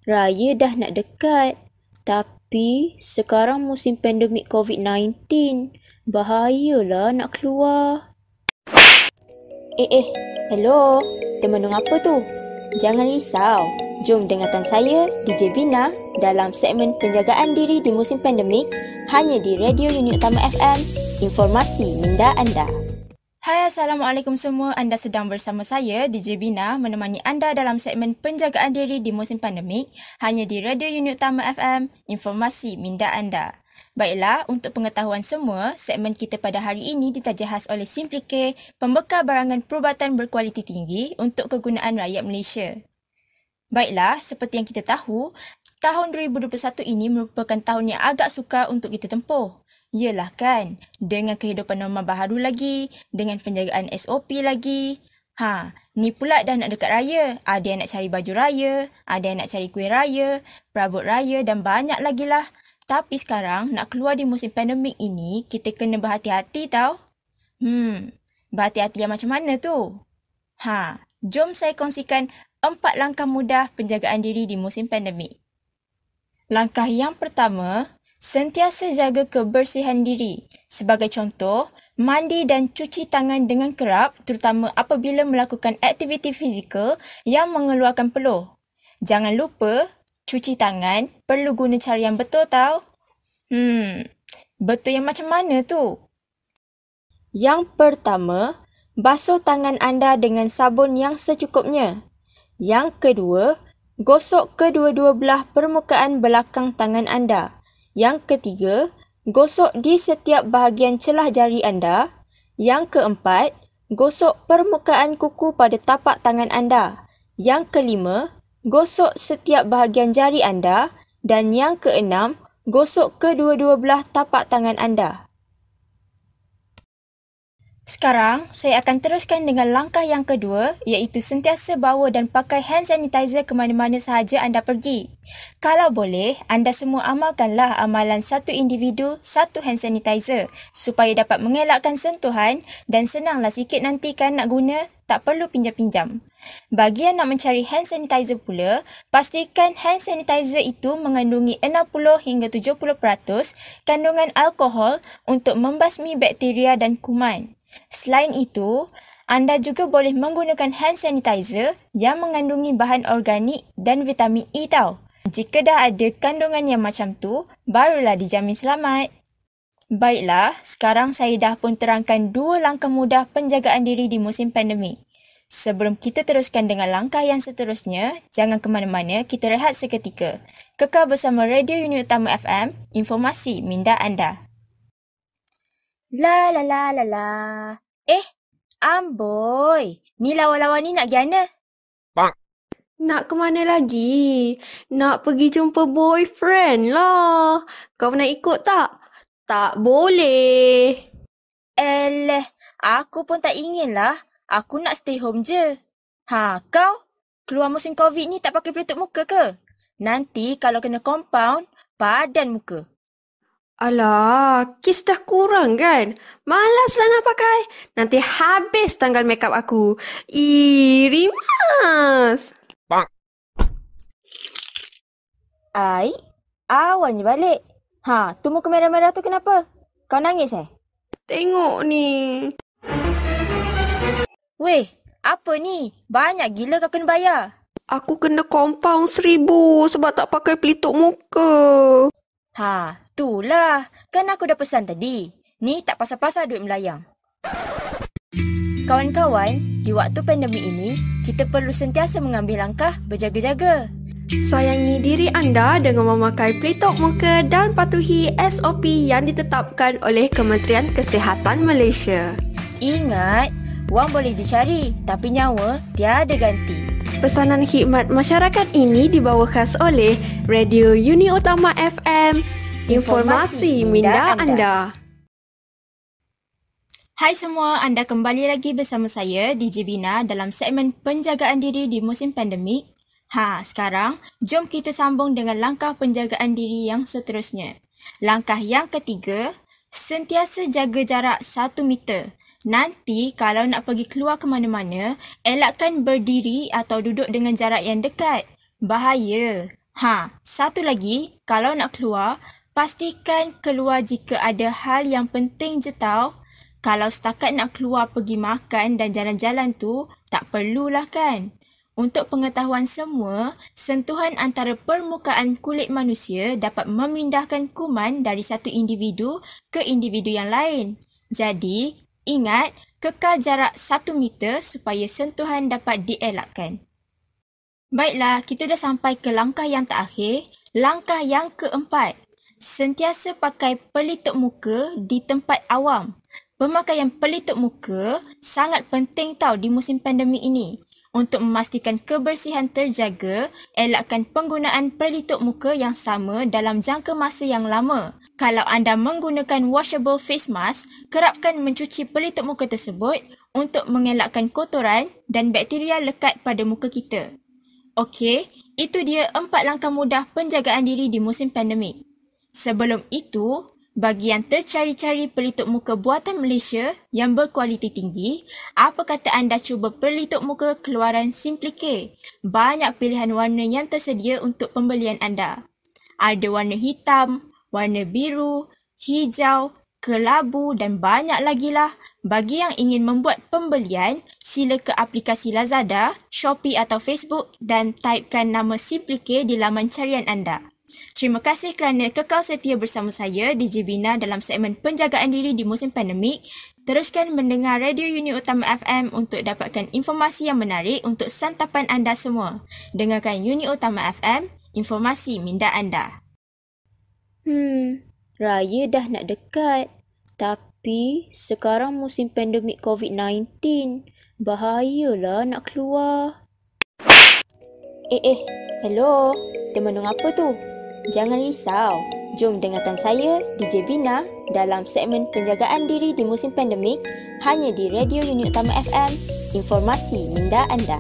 Raya dah nak dekat. Tapi sekarang musim pandemik COVID-19. Bahayalah nak keluar. Hello. Termenung apa tu? Jangan risau. Jom dengarkan saya, DJ Bina, dalam segmen penjagaan diri di musim pandemik hanya di Radio Uni Utama FM. Informasi minda anda. Hai, Assalamualaikum semua. Anda sedang bersama saya, DJ Bina, menemani anda dalam segmen penjagaan diri di musim pandemik hanya di Radio Uni Utama FM. Informasi minda anda. Baiklah, untuk pengetahuan semua, segmen kita pada hari ini ditaja khas oleh Simplicare, pembekal barangan perubatan berkualiti tinggi untuk kegunaan rakyat Malaysia. Baiklah, seperti yang kita tahu, tahun 2021 ini merupakan tahun yang agak sukar untuk kita tempuh. Yelah kan, dengan kehidupan normal baharu lagi, dengan penjagaan SOP lagi. Ni pula dah nak dekat raya. Ada yang nak cari baju raya, ada yang nak cari kuih raya, perabot raya dan banyak lagi lah. Tapi sekarang, nak keluar di musim pandemik ini, kita kena berhati-hati tau. Berhati-hati yang macam mana tu? Jom saya kongsikan 4 langkah mudah penjagaan diri di musim pandemik. Langkah yang pertama, sentiasa jaga kebersihan diri. Sebagai contoh, mandi dan cuci tangan dengan kerap terutama apabila melakukan aktiviti fizikal yang mengeluarkan peluh. Jangan lupa, cuci tangan perlu guna cara yang betul tau. Betul yang macam mana tu? Yang pertama, basuh tangan anda dengan sabun yang secukupnya. Yang kedua, gosok kedua-dua belah permukaan belakang tangan anda. Yang ketiga, gosok di setiap bahagian celah jari anda. Yang keempat, gosok permukaan kuku pada tapak tangan anda. Yang kelima, gosok setiap bahagian jari anda. Dan yang keenam, gosok kedua-dua belah tapak tangan anda. Sekarang, saya akan teruskan dengan langkah yang kedua, iaitu sentiasa bawa dan pakai hand sanitizer ke mana-mana sahaja anda pergi. Kalau boleh, anda semua amalkanlah amalan satu individu, satu hand sanitizer supaya dapat mengelakkan sentuhan dan senanglah sikit nanti kan nak guna, tak perlu pinjam-pinjam. Bagi yang nak mencari hand sanitizer pula, pastikan hand sanitizer itu mengandungi 60 hingga 70% kandungan alkohol untuk membasmi bakteria dan kuman. Selain itu, anda juga boleh menggunakan hand sanitizer yang mengandungi bahan organik dan vitamin E tau. Jika dah ada kandungan yang macam tu, barulah dijamin selamat. Baiklah, sekarang saya dah pun terangkan 2 langkah mudah penjagaan diri di musim pandemik. Sebelum kita teruskan dengan langkah yang seterusnya, jangan ke mana-mana, kita rehat seketika. Kekal bersama Radio Uni Utama FM, informasi minda anda. La. Amboi. Ni lawan-lawan ni nak pergi mana? Nak ke mana lagi? Nak pergi jumpa boyfriend lah. Kau nak ikut tak? Tak boleh. Aku pun tak ingin lah. Aku nak stay home je. Kau? Keluar musim COVID ni tak pakai pelitup muka ke? Nanti kalau kena compound, padan muka. Alah, kis dah kurang kan? Malaslah nak pakai. Nanti habis tanggal makeup aku. Rimas. Awan je balik. Tu muka merah-merah tu kenapa? Kau nangis Tengok ni. Weh, apa ni? Banyak gila kau kena bayar. Aku kena compound 1,000 sebab tak pakai pelitup muka. Itulah. Kan aku dah pesan tadi. Ni tak pasal-pasal duit melayang. Kawan-kawan, di waktu pandemik ini, kita perlu sentiasa mengambil langkah berjaga-jaga. Sayangi diri anda dengan memakai pelitup muka dan patuhi SOP yang ditetapkan oleh Kementerian Kesihatan Malaysia. Ingat, wang boleh dicari, tapi nyawa tiada ganti. Pesanan khidmat masyarakat ini dibawa khas oleh Radio Uni Utama FM. Informasi minda anda. Hai semua, anda kembali lagi bersama saya, DJ Bina, dalam segmen penjagaan diri di musim pandemik. Sekarang, jom kita sambung dengan langkah penjagaan diri yang seterusnya. Langkah yang ketiga, sentiasa jaga jarak 1 meter. Nanti kalau nak pergi keluar ke mana-mana, elakkan berdiri atau duduk dengan jarak yang dekat. Bahaya. Satu lagi, kalau nak keluar, pastikan keluar jika ada hal yang penting je tau. Kalau setakat nak keluar pergi makan dan jalan-jalan tu, tak perlulah kan? Untuk pengetahuan semua, sentuhan antara permukaan kulit manusia dapat memindahkan kuman dari satu individu ke individu yang lain. Jadi, ingat, kekal jarak 1 meter supaya sentuhan dapat dielakkan. Baiklah, kita dah sampai ke langkah yang terakhir, langkah yang keempat. Sentiasa pakai pelitup muka di tempat awam. Pemakaian pelitup muka sangat penting tau di musim pandemik ini. Untuk memastikan kebersihan terjaga, elakkan penggunaan pelitup muka yang sama dalam jangka masa yang lama. Kalau anda menggunakan washable face mask, kerapkan mencuci pelitup muka tersebut untuk mengelakkan kotoran dan bakteria lekat pada muka kita. Okey, itu dia 4 langkah mudah penjagaan diri di musim pandemik. Sebelum itu, bagi yang tercari-cari pelitup muka buatan Malaysia yang berkualiti tinggi, apa kata anda cuba pelitup muka keluaran Simply K? Banyak pilihan warna yang tersedia untuk pembelian anda. Ada warna hitam, warna biru, hijau, kelabu dan banyak lagi lah. Bagi yang ingin membuat pembelian, sila ke aplikasi Lazada, Shopee atau Facebook dan typekan nama Simply K di laman carian anda. Terima kasih kerana kekal setia bersama saya, DJ Bina dalam segmen penjagaan diri di musim pandemik. Teruskan mendengar Radio Unit Utama FM untuk dapatkan informasi yang menarik untuk santapan anda semua. Dengarkan Unit Utama FM, informasi minda anda. Raya dah nak dekat. Tapi sekarang musim pandemik COVID-19. Bahayalah nak keluar. Hello. Termenung apa tu? Jangan risau. Jom dengarkan saya, DJ Bina, dalam segmen penjagaan diri di musim pandemik hanya di Radio Unit Utama FM, informasi minda anda.